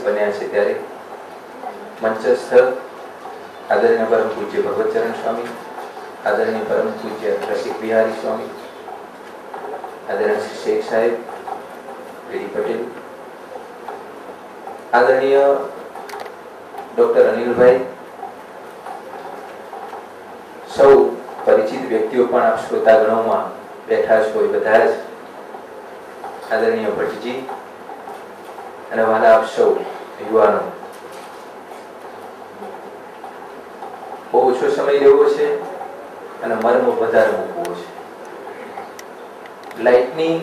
બન્યા છે ત્યારે મંચસ્થ આદરણીય પરમ પૂજ્ય ભગવતચરણ સ્વામી, આદરણીય પરમ પૂજ્ય રસિક બિહારી સ્વામી, આદરણીય શેખ સાહેબ વીડી પટેલ, આદરણીય ડોક્ટર અનિલભાઈ, સૌ પરિચિત વ્યક્તિઓ પણ આપ શ્રોતાગણોમાં બેઠા છો એ બધા જ, આદરણીય ભટ્ટજી અને વાલા આપ સૌ યુવાનો, બહુ ઓછો સમય લેવો છે અને મર્મ વધારે મૂકવો છે. લાઇટની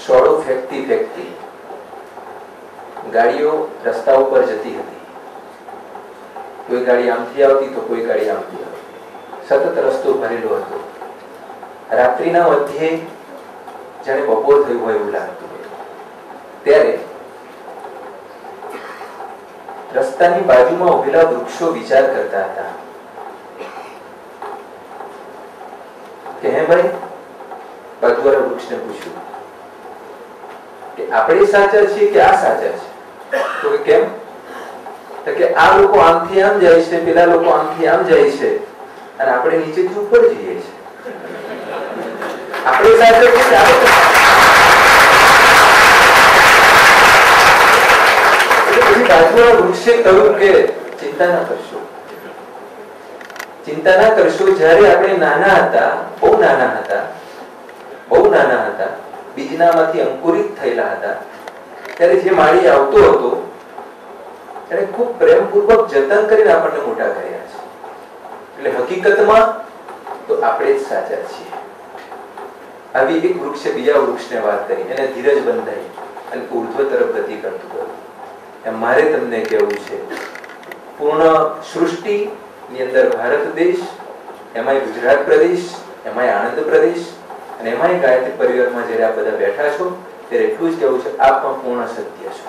શોડો ફેંકતી ફેંકતી ગાડીઓ રસ્તા ઉપર જતી હતી. કોઈ ગાડી આમથી આવતી તો કોઈ ગાડી આમથી આવતી, સતત રસ્તો ભરેલો હતો. રાત્રિના મધ્યે જાણે બપોર થયું હોય એવું લાગતું હતું. ત્યારે રસ્તાની બાજુમાં ઉભેલા વૃક્ષો વિચાર કરતા હતા કે હે ભાઈ, બાજુવાળા વૃક્ષને પૂછ્યું કે આપણે સાચા છીએ કે આ સાચા છે? તો કેમ? તો કે આ લોકો આમથી આમ જાય છે, પેલા લોકો આમથી આમ જાય છે અને આપણે નીચેથી ઉપર જઈએ છીએ. આપણે સાચા છીએ કે બાજુવાળા વૃક્ષે કહ્યું કે ચિંતા ના કરશો, ચિંતા ના કરશો. જ્યારે આપણે નાના હતા, બહુ નાના હતા, બીજનામાંથી અંકુરિત થયેલા હતા, ત્યારે જે માળી આવતો હતો એને ખૂબ પ્રેમપૂર્વક જતન કરીને આપણને મોટા કર્યા છે. એટલે હકીકતમાં તો આપણે જ સાચા છીએ. આવી એક વૃક્ષે બીજા વૃક્ષને વાત કરી, એને ધીરજ બંધાઈ અને ઉર્ધ્વ તરફ ગતિ કરતું ગયું. મારે તમને કહેવું છે, પૂર્ણ સૃષ્ટિની અંદર ભારત દેશ, એમાંય ગુજરાત પ્રદેશ, એમાંય આણંદ પ્રદેશ અને એમાંય ગાયત્રી પરિવારમાં જ્યારે આ બધા બેઠા છો ત્યારે એટલું જ કહેવું છે, આપ પણ પૂર્ણ સત્ય છો.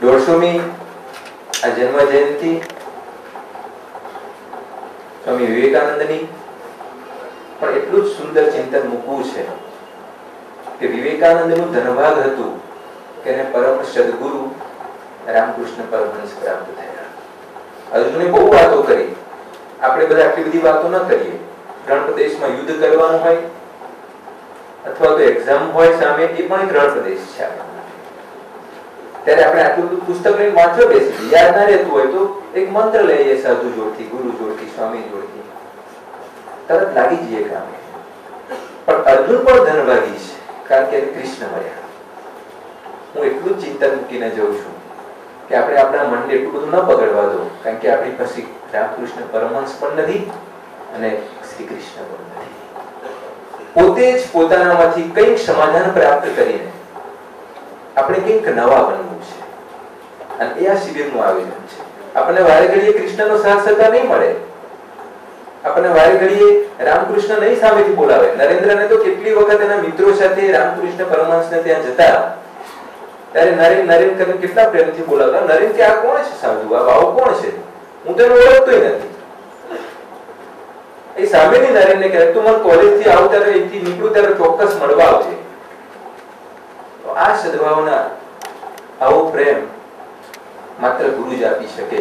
150મી આ જન્મ જયંતિ સ્વામી વિવેકાનંદની, પણ એટલું જ સુંદર ચિંતન મૂકવું છે કે વિવેકાનંદનું ધનભાગ હતું કે એને પરમ સદગુરુ રામકૃષ્ણ પરમહંસ પ્રાપ્ત થયા. અર્જુને બહુ વાતો કરી, આપણે બધા આટલી બધી વાતો ન કરીએ. રણ પ્રદેશમાં યુદ્ધ કરવાનું હોય અથવા તો એક્ઝામ હોય સામે, એ પણ એક રણ પ્રદેશ છે. ત્યારે આપણે આટલું બધું પુસ્તક લઈને વાંચવા બેસી, યાદ ના રહેતું હોય તો એક મંત્ર લઈએ, સાધુ જોડથી, ગુરુ જોડથી, સ્વામી જોડથી, તરત લાગી જઈએ કામે. પણ અર્જુન પણ ધનભાગી છે, કારણ કે કૃષ્ણ મળ્યા. હું એટલું જ ચિંતન મૂકીને જઉં છું કે આપણે આપણા મનને એટલું બધું ન બગડવા દો, કારણ કે આપણી પાસે રામકૃષ્ણ પરમહંસ પણ નથી અને શ્રી કૃષ્ણ પણ નથી. પોતે જ પોતાનામાંથી કંઈક સમાધાન પ્રાપ્ત કરીને આપણે કંઈક નવા બનવું છે. અને એ આ શિબિરનું આયોજન છે. આપણને વારે ઘડીએ કૃષ્ણનો સાથ સહકાર નહીં મળે, આપણને વારે ઘડીએ રામકૃષ્ણ નહીં સામેથી બોલાવે. નરેન્દ્રને તો કેટલી વખત એના મિત્રો સાથે રામકૃષ્ણ પરમહંસને ત્યાં જતા, ત્યારે નરેન કરીને કેટલા પ્રેમથી બોલાવતા. નરેન કે આ કોણ છે સાધુ, આ બાવો કોણ છે? હું તો એને ઓળખતોય નથી. એ સામેની નરેનને કહે, તું મને કોલેજથી આવું ત્યારે અહીંથી નીકળું ત્યારે ચોક્કસ મળવા આવજે. તો આ સદભાવના, આવો પ્રેમ માત્ર ગુરુ જ આપી શકે.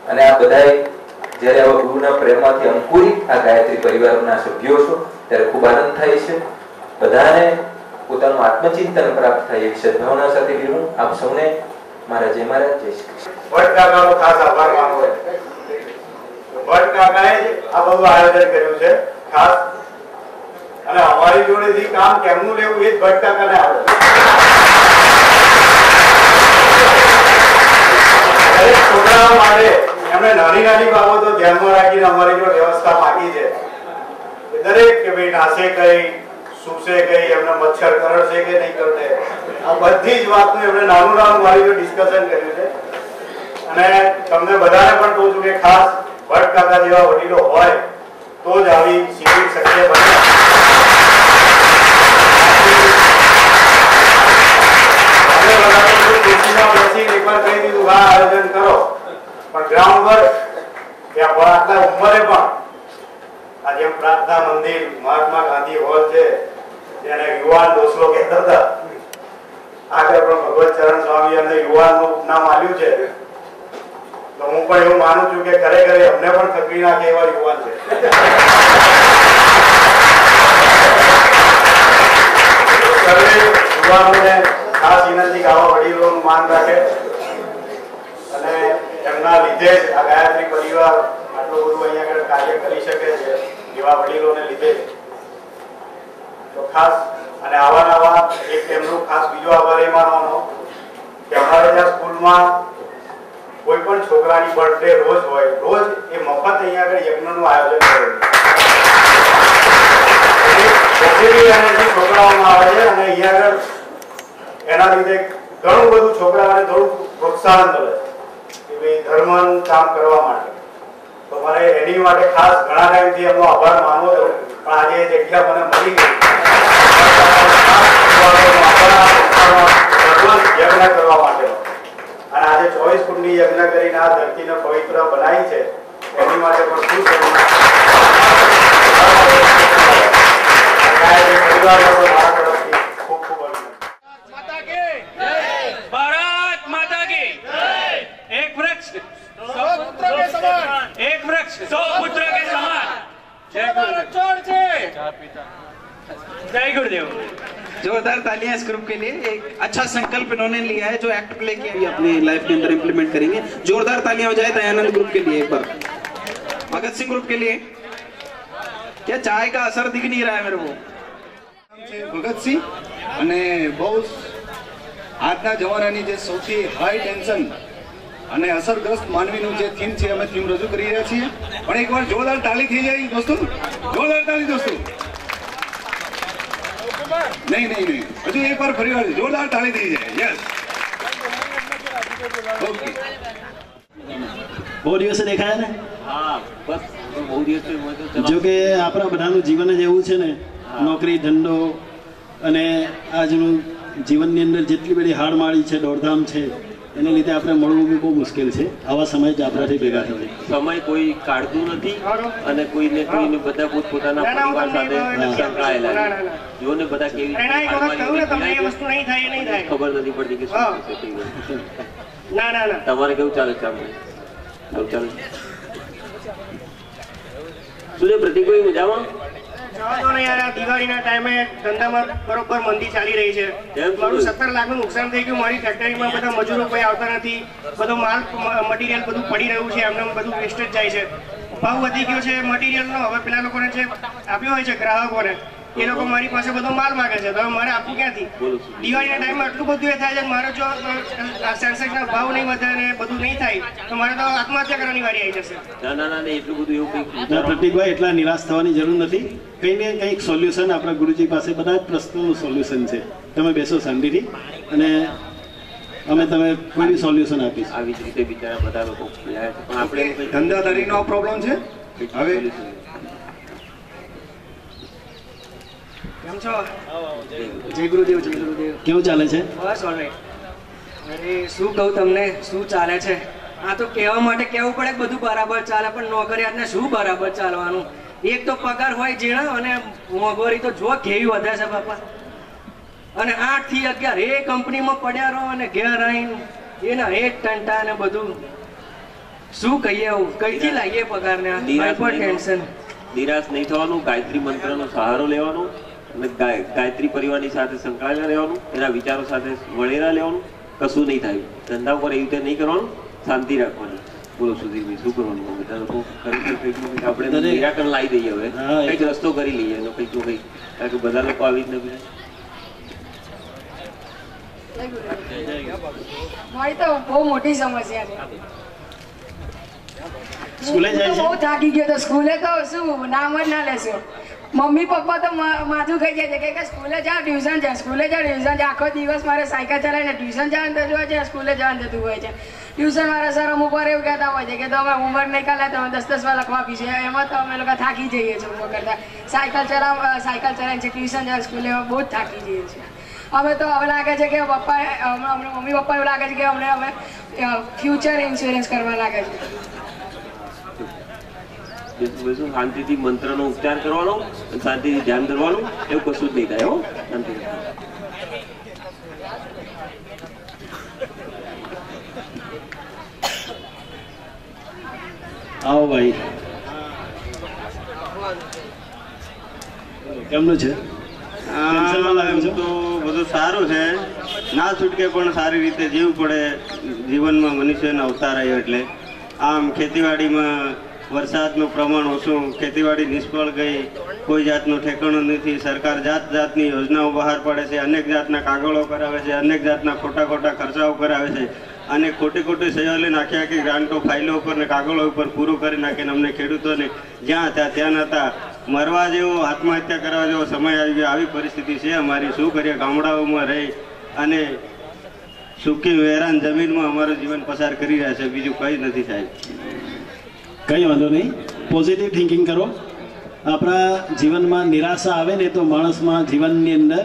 અને આ બધાએ જ્યારે આવા ગુરુના પ્રેમમાંથી અંકુરિત આ ગાયત્રી પરિવારના સભ્યો છો ત્યારે ખૂબ આનંદ થાય છે. બધાને પોતાનું આત્મચિંતન પ્રાપ્ત થાય એવી સદભાવના સાથે વિરમું. આપ સૌને મારા જય મહારાજ, જય શ્રી કૃષ્ણ. ભટ્ટ કાકાનો ખાસ આભાર માનવો છે. ભટ્ટ કાકાએ આ બધું આયોજન કર્યું છે ખાસ, અને અમારી જોડેથી કામ કેમનું લેવું એ જ ભટ્ટ કાકાને આવડે. દરેક છોકરાઓ માટે એમણે નાની નાની બાબતો ધ્યાનમાં રાખીને અમારી જો વ્યવસ્થા માંગી છે. દરેક કે ભાઈ નાશે કઈ, સૂશે કઈ, એમને મચ્છર કરડશે કે નહીં કરડે, આ બધી જ વાતનું એમણે નાનું નાનું મારી જો ડિસ્કશન કર્યું છે. અને તમને બધાને પણ કહું છું કે ખાસ ભટ્ટ કાકા જેવા વડીલો હોય તો જ આવી શિબિર શક્ય બને. એકવાર કહી દીધું આ આયોજન કરો, પણ ગ્રાઉન્ડ વર્ક આટલા ઉંમરે પણ આજે પ્રાર્થના મંદિર મહાત્મા ગાંધી હોલ છે જેને યુવાન ડોસલો કહેતા હતા, આગળ પણ ભગવત ચરણ સ્વામી અમને યુવાનનું નામ આપ્યું છે. તો હું પણ એવું માનું છું કે ખરેખર અમને પણ થકવી નાખે એવા યુવાન છે. સર્વે યુવાનોને ખાસ વિનંતી કે આવા વડીલોનું માન રાખે અને એમના લીધે જ આ ગાયત્રી પરિવાર આટલું બધું અહીંયા આગળ કાર્ય કરી શકે છે, એવા વડીલોને લીધે. તો ખાસ અને આવા નવા એક એમનું ખાસ બીજો આભાર એ માનવાનો કે અમારે જ્યાં સ્કૂલમાં કોઈ પણ છોકરાની બર્થડે રોજ હોય, રોજ એ મફત અહીંયા આગળ યજ્ઞનું આયોજન કરે છે. છોકરાઓમાં આવે છે અને અહીંયા આગળ એના લીધે ઘણું બધું છોકરાઓને થોડું પ્રોત્સાહન મળે કે ભાઈ ધર્મનું કામ કરવા માટે. તો મારે એની માટે ખાસ ઘણા ટાઈમથી એમનો આભાર માનવો હતો, પણ આજે એ જગ્યા મને મળી ગઈ યજ્ઞ કરવા માટે. અને આજે 24 કુંડની યજ્ઞ કરીને આ ધરતીને પવિત્ર બનાવી છે, એની માટે પણ શું भारत माता की एक वृक्ष सौ पुत्र के समान. जय गुरुदेव. जोरदार तालियां इस ग्रुप के लिए. एक अच्छा संकल्प इन्होंने लिया है जो एक्ट प्ले किया अपनी लाइफ के अंदर इम्प्लीमेंट करेंगे. जोरदार तालियां हो जाए दयानंद ग्रुप के लिए. एक बार भगत सिंह ग्रुप के लिए. क्या चाय का असर दिख नहीं रहा है मेरे को. ભગતસિંહ અને બહુ આજના જમાનાની જે સૌથી હાઈ ટેન્શન અને અસરગ્રસ્ત માનવીનું જે થીમ છે અમે થીમ રજૂ કરી રહ્યા છીએ. પણ એકવાર જોરદાર તાળી થઈ જાય દોસ્તો, જોરદાર તાળી દોસ્તો. નહીં નહીં નહીં હજુ એકવાર ફરી વાર જોરદાર તાળી થઈ જાય. Yes okay. બહુ દિવસે દેખાયા ને. हाँ बस बहुत दिवस से જો કે આપણા બધાનું જીવન જ એવું છે ને, નોકરી ધંધો અને આજનું જીવનની અંદર જેટલી બધી હાડમાળી છે, દોડધામ છે, એને લીધે આપણે મળવું બી બહુ મુશ્કેલ છે. આવા સમય જ આપણાથી ભેગા થવાય. સમય કોઈ કાઢતું નથી અને કોઈને બધા પોતપોતાના પરિવાર સાથે સંકળાયેલા છે. જોને બધા કેવી ખબર નથી પડતી કે શું તમારે કેવું ચાલે છે. આપણે ચાલે શું પ્રતિક મજામાં? દિવાળીના ટાઈમે ધંધામાં બરોબર મંદી ચાલી રહી છે. મારું 17 લાખનું નુકસાન થઈ ગયું. મારી ફેક્ટરીમાં બધા મજૂરો કોઈ આવતા નથી. બધો માલ મટીરિયલ બધું પડી રહ્યું છે, એમને બધું વેસ્ટેજ જાય છે. ભાવ વધી ગયો છે મટીરિયલનો. હવે પેલા લોકોને જે આપ્યો હોય છે ગ્રાહકોને, એ લોકો મારી પાસે બધો માલ માંગે છે, તો મારે આપવું ક્યાંથી? દિવાળીના ટાઈમમાં આટલું બધું એ થાય છે. મારે જો સેન્સેક્સના ભાવ નહીં વધે ને બધું નહીં થાય તો મારે તો આત્મહત્યા કરવાની વારી આવી જશે. એટલું બધું એવું ના પ્રતિકભાઈ, એટલા નિરાશ થવાની જરૂર નથી. કંઈ ને કંઈક સોલ્યુશન આપણા ગુરુજી પાસે બધા જ પ્રશ્નોનું સોલ્યુશન છે. તમે બેસો શાંતિથી અને અમે તમે કોઈ બી સોલ્યુશન આપીશું. આવી જ રીતે બિચારા બધા લોકો પણ આપણે ધંધાદારીનો પ્રોબ્લેમ છે. હવે કેમ છો? જય ગુરુદેવ. જય ગુરુદેવ. કેવું ચાલે છે? બસ ઓલરાઈટ. અરે શું કહું તમને, શું ચાલે છે? આ તો કહેવા માટે કહેવું પડે કે બધું બરાબર ચાલે, પણ નોકરિયાતને શું બરાબર ચાલવાનું? એક તો પગાર હોય ઝીણા અને મોંઘવારી તો જો કેવી વધે છે બાપા. અને 8 થી 11 એ કંપનીમાં પડ્યા રહો અને ઘેર આવીને એના એક ટંટા ને બધું શું કહીએ. કઈથી લાવીએ પગારને? ટેન્શન. નિરાશ નહીં થવાનું. ગાયત્રી મંત્રનો સહારો લેવાનો અને ગાયત્રી પરિવારની સાથે સંકળાયેલા રહેવાનું. એના વિચારો સાથે વળેલા લેવાનું. કશું નહીં થાય. ધંધા ઉપર એવી રીતે નહીં કરવાનું. શાંતિ રાખવાની. બોલો સુધીરભાઈ, શું કરવાનું? બધા લોકો આપણે નિરાકરણ લાવી દઈએ. હવે કંઈક રસ્તો કરી લઈએ એનો કંઈક તો કંઈક, કારણ કે બધા લોકો આવી જ નથી. મારી તો બહુ મોટી સમસ્યા છે. સ્કૂલે જાય છે? બહુ થાકી ગયો તો સ્કૂલે તો શું નામ જ ના લેશો. મમ્મી પપ્પા તો માથું ખાઈ જાય છે કે સ્કૂલે જા ટ્યુશન જા, સ્કૂલે જા ટ્યુશન જા. આખો દિવસ મારે સાયકલ ચલાવીને ટ્યુશન જવાનું થતું હોય છે, સ્કૂલે જવાનું થતું હોય છે. ટ્યુશન મારા સર અમુક વાર એવું કહેતા હોય છે કે તમે હોમવર્ક નહીં કરે તો 10 વાર લખવા આપી છે. એમાં તો અમે લોકો થાકી જઈએ છીએ હોમવર્ક કરતા. સાયકલ ચલાવીને છે, ટ્યુશન જાય, સ્કૂલે બહુ જ થાકી જઈએ છીએ અમે તો. હવે લાગે છે કે પપ્પા મમ્મી પપ્પા એવું લાગે છે કે અમને હવે ફ્યુચર ઇન્સ્યોરન્સ કરવા લાગે છે. બેસું શાંતિથી મંત્રનો ઉચ્ચાર કરવાનો અને શાંતિથી ધ્યાન કરવાનું, એવું કશું જ નહીં થાય. હો, શાંતિ. આવો ભાઈ, કેમનું છે? તો બધું સારું છે, ના છૂટકે પણ સારી રીતે જીવવું પડે. જીવનમાં મનુષ્યનો અવતાર આવ્યો એટલે આમ ખેતીવાડીમાં વરસાદનું પ્રમાણ ઓછું, ખેતીવાડી નિષ્ફળ ગઈ, કોઈ જાતનું ઠેકાણું નથી. સરકાર જાત જાતની યોજનાઓ બહાર પાડે છે, અનેક જાતના કાગળો કરાવે છે, અનેક જાતના ખોટા ખોટા ખર્ચાઓ કરાવે છે અને ખોટી ખોટી સહીઓ લઈને આખી આખી ગ્રાન્ટો ફાઇલો ઉપર ને કાગળો ઉપર પૂરું કરી નાખીને અમને ખેડૂતોને જ્યાં હતા ત્યાં નતા મરવા જેવો, આત્મહત્યા કરવા જેવો સમય આવી ગયો. આવી પરિસ્થિતિ છે અમારી. શું કરીએ? ગામડાઓમાં રહી અને સૂકી વેરાન જમીનમાં અમારું જીવન પસાર કરી રહ્યા છે, બીજું કંઈ નથી સાહેબ. કંઈ વાંધો નહીં, પોઝિટિવ થિંકિંગ કરો. આપણા જીવનમાં નિરાશા આવે ને તો માણસમાં જીવનની અંદર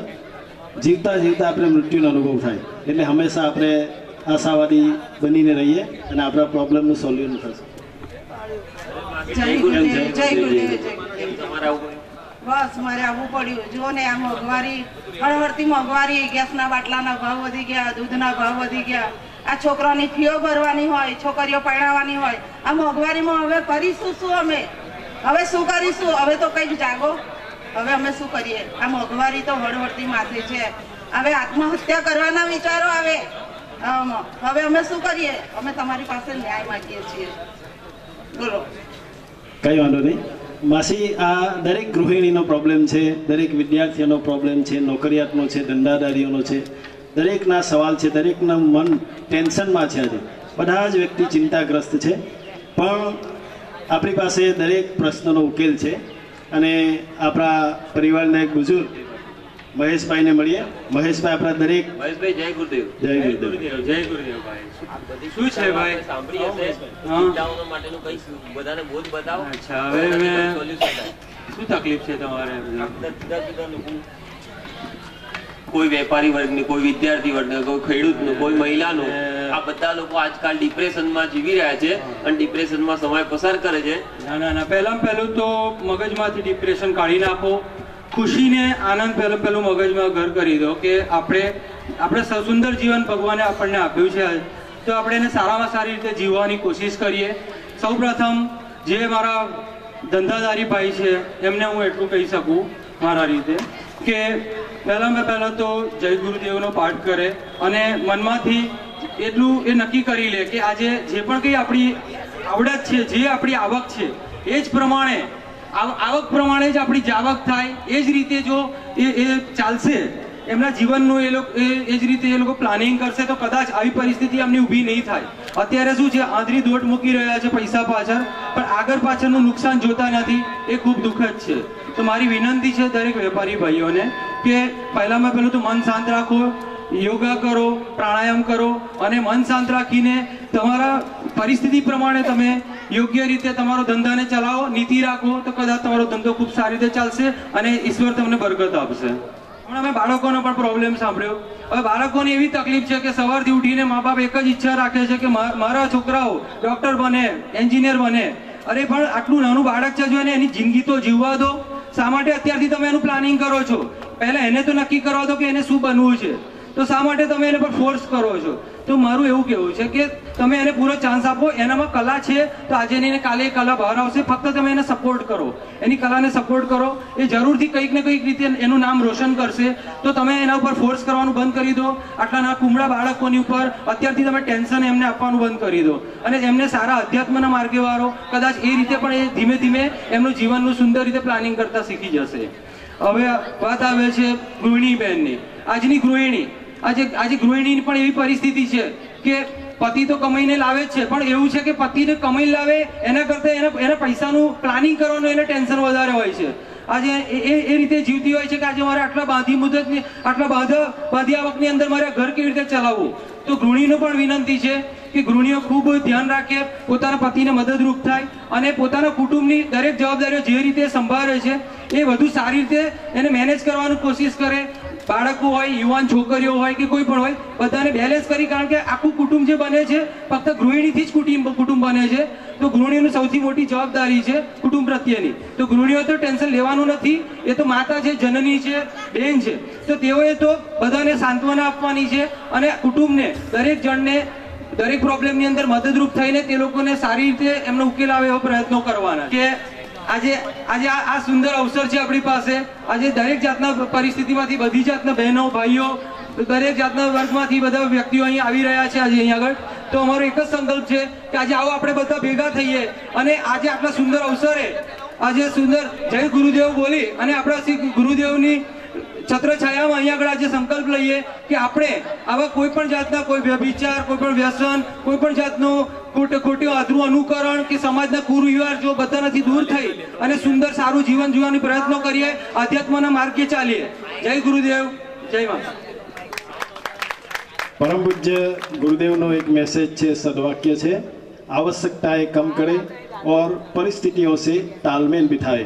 જીવતા જીવતા આપણે મૃત્યુનો અનુભવ થાય. એટલે હંમેશા આપણે આશાવાદી બનીને રહીએ અને આપણા પ્રોબ્લેમનું સોલ્યુશન થશે. બસ મારે આવવું પડ્યું. જો ને આ મોંઘવારી, હળહળતી મોંઘવારી, ગેસના બાટલાના ભાવ વધી ગયા, દૂધના ભાવ વધી ગયા, આ છોકરાની ફીઓ ભરવાની હોય, છોકરીઓ પરણાવવાની હોય, આ મોંઘવારીમાં હવે કરીશું શું? અમે હવે શું કરીશું? હવે તો કંઈક જાગો. હવે અમે શું કરીએ? આ મોંઘવારી તો હળહળતી માથે છે. હવે આત્મહત્યા કરવાના વિચારો આવે. હવે અમે શું કરીએ? અમે તમારી પાસે ન્યાય માંગીએ છીએ. બોલો. કંઈ વાંધો નહીં માસી, આ દરેક ગૃહિણીનો પ્રોબ્લેમ છે, દરેક વિદ્યાર્થીઓનો પ્રોબ્લેમ છે, નોકરિયાતનો છે, ધંધાદારીઓનો છે, દરેકના સવાલ છે, દરેકના મન ટેન્શનમાં છે. આજે બધા જ વ્યક્તિ ચિંતાગ્રસ્ત છે, પણ આપણી પાસે દરેક પ્રશ્નનો ઉકેલ છે. અને આપણા પરિવારના એક બુઝુર્ગ મહેશભાઈને મળીએ. મહેશભાઈ, આપણા દરેક મહેશભાઈ, જય ગુરુદેવ. જય ગુરુદેવ. જય ગુરુદેવ ભાઈ. શું છે ભાઈ? સાંભળી હશે ચિંતાઓનો માટેનું કંઈ બધાને બોધ બતાવો. અચ્છા, હવે શું તકલીફ છે તમારે? કોઈ વેપારી વર્ગની, કોઈ વિદ્યાર્થી વર્ગની, કોઈ ખેડૂતનું, કોઈ મહિલાનું, આ બધા લોકો આજકાલ ડિપ્રેશનમાં જીવી રહ્યા છે અને ડિપ્રેશનમાં સમય પસાર કરે છે. ના ના ના, પહેલું તો મગજમાંથી ડિપ્રેશન કાઢી નાખો. ખુશીને આનંદ પહેલું મગજમાં ઘર કરી દો કે આપણે સુંદર જીવન ભગવાને આપણને આપ્યું છે, તો આપણે એને સારામાં સારી રીતે જીવવાની કોશિશ કરીએ. સૌપ્રથમ જે મારા ધંધાદારી ભાઈ છે એમને હું એટલું કહી શકું મારા રીતે કે પહેલાં તો જય ગુરુદેવનો પાઠ કરે અને મનમાંથી એટલું એ નક્કી કરી લે કે આજે જે પણ કંઈ આપણી આવડત છે, જે આપણી આવક છે, એ જ પ્રમાણે આવક પ્રમાણે જ આપણી જાવક થાય. એ જ રીતે જો એ ચાલશે એમના જીવનનું, એ જ રીતે એ લોકો પ્લાનિંગ કરશે તો કદાચ આવી પરિસ્થિતિ એમની ઊભી નહીં થાય. અત્યારે શું છે, આંધળી દોટ મૂકી રહ્યા છે પૈસા પાછળ, પણ આગળ પાછળનું નુકસાન જોતા નથી. એ ખૂબ દુઃખદ છે. તો મારી વિનંતી છે દરેક વેપારી ભાઈઓને કે પહેલું તો મન શાંત રાખો, યોગા કરો, પ્રાણાયામ કરો અને મન શાંત રાખીને તમારા પરિસ્થિતિ પ્રમાણે તમે યોગ્ય રીતે તમારો ધંધાને ચલાવો, નીતિ રાખો તો કદાચ તમારો ધંધો ખૂબ સારી રીતે ચાલશે અને ઈશ્વર તમને બરકત આપશે. હમણાં અમે બાળકોનો પણ પ્રોબ્લેમ સાંભળ્યો. હવે બાળકોની એવી તકલીફ છે કે સવારથી ઉઠીને મા બાપ એક જ ઈચ્છા રાખે છે કે મારા છોકરાઓ ડોક્ટર બને, એન્જિનિયર બને. અરે પણ આટલું નાનું બાળક છે, જો એને એની જિંદગી તો જીવવા દો. શા માટે અત્યારથી તમે એનું પ્લાનિંગ કરો છો? પહેલા એને તો નક્કી કરવા દો કે એને શું બનવું છે. તો શા માટે તમે એને પર ફોર્સ કરો છો? તો મારું એવું કહેવું છે કે તમે એને પૂરો ચાન્સ આપો. એનામાં કલા છે તો આજે નહીં કાલે એ કલા બહાર આવશે. ફક્ત તમે એને સપોર્ટ કરો, એની કલાને સપોર્ટ કરો. એ જરૂરથી કંઈક ને કંઈક રીતે એનું નામ રોશન કરશે. તો તમે એના ઉપર ફોર્સ કરવાનું બંધ કરી દો. આટલા નાના કુમળા બાળકોની ઉપર અત્યારથી તમે ટેન્શન એમને આપવાનું બંધ કરી દો અને એમને સારા અધ્યાત્મના માર્ગે વાળો. કદાચ એ રીતે પણ એ ધીમે ધીમે એમનું જીવનનું સુંદર રીતે પ્લાનિંગ કરતા શીખી જશે. હવે વાત આવે છે ગૃહિણી બહેનની. આજની ગૃહિણી, આજે ગૃહિણીની પણ એવી પરિસ્થિતિ છે કે પતિ તો કમાઈને લાવે જ છે, પણ એવું છે કે પતિને કમાઈ લાવે એના કરતાં એના પૈસાનું પ્લાનિંગ કરવાનું એને ટેન્શન વધારે હોય છે. આજે એ રીતે જીવતી હોય છે કે આજે મારે આટલા બાંધી મુદતની, આટલા બાંધી આવકની અંદર મારે ઘર કેવી રીતે ચલાવવું. તો ગૃહિણીને પણ વિનંતી છે કે ગૃહિણીઓ ખૂબ ધ્યાન રાખે, પોતાના પતિને મદદરૂપ થાય અને પોતાના કુટુંબની દરેક જવાબદારીઓ જે રીતે સંભાળે છે એ વધુ સારી રીતે એને મેનેજ કરવાની કોશિશ કરે. બાળકો હોય, યુવાન છોકરીઓ હોય કે કોઈ પણ હોય, બધાને બેલેન્સ કરી, કારણ કે આખું કુટુંબ જે બને છે ફક્ત ગૃહિણીથી જ કુટુંબ બને છે. તો ગૃહિણીની સૌથી મોટી જવાબદારી છે કુટુંબ પ્રત્યેની. તો ગૃહિણીઓ તો ટેન્શન લેવાનું નથી, એ તો માતા છે, જનની છે, બેન છે. તો તેઓએ તો બધાને સાંત્વના આપવાની છે અને કુટુંબને દરેક જણને દરેક પ્રોબ્લેમની અંદર મદદરૂપ થઈને તે લોકોને સારી રીતે એમનો ઉકેલ આવે એવો પ્રયત્નો કરવાના. કે આજે આ સુંદર અવસર છે આપણી પાસે. આજે દરેક જાતના પરિસ્થિતિમાંથી બધી જાતના બહેનો, ભાઈઓ, દરેક જાતના વર્ગમાંથી બધા વ્યક્તિઓ અહીં આવી રહ્યા છે આજે અહીં આગળ. તો અમારો એક જ સંકલ્પ છે કે આજે આવો આપણે બધા ભેગા થઈએ અને આજે આટલા સુંદર અવસરે આજે સુંદર જય ગુરુદેવ બોલી અને આપણા શ્રી ગુરુદેવની છત્રછાયામાં અહીંયા આગળ આજે સંકલ્પ લઈએ કે આપણે આવા કોઈ પણ જાતના કોઈ વ્યભિચાર, કોઈ પણ વ્યસન, કોઈ પણ જાતનું ખોટું આધરું અનુકરણ કે સમાજના કુરિવાજ જો બધાથી દૂર થઈ અને સુંદર સારું જીવન જીવવાનો પ્રયત્નો કરીએ, આધ્યાત્મના માર્ગે ચાલીએ. જય ગુરુદેવ, જય મા. परम पूज्य गुरुदेव नो एक मैसेज है, सदवाक्य है, आवश्यकताएं कम करे और परिस्थितियों से तालमेल बिठाए.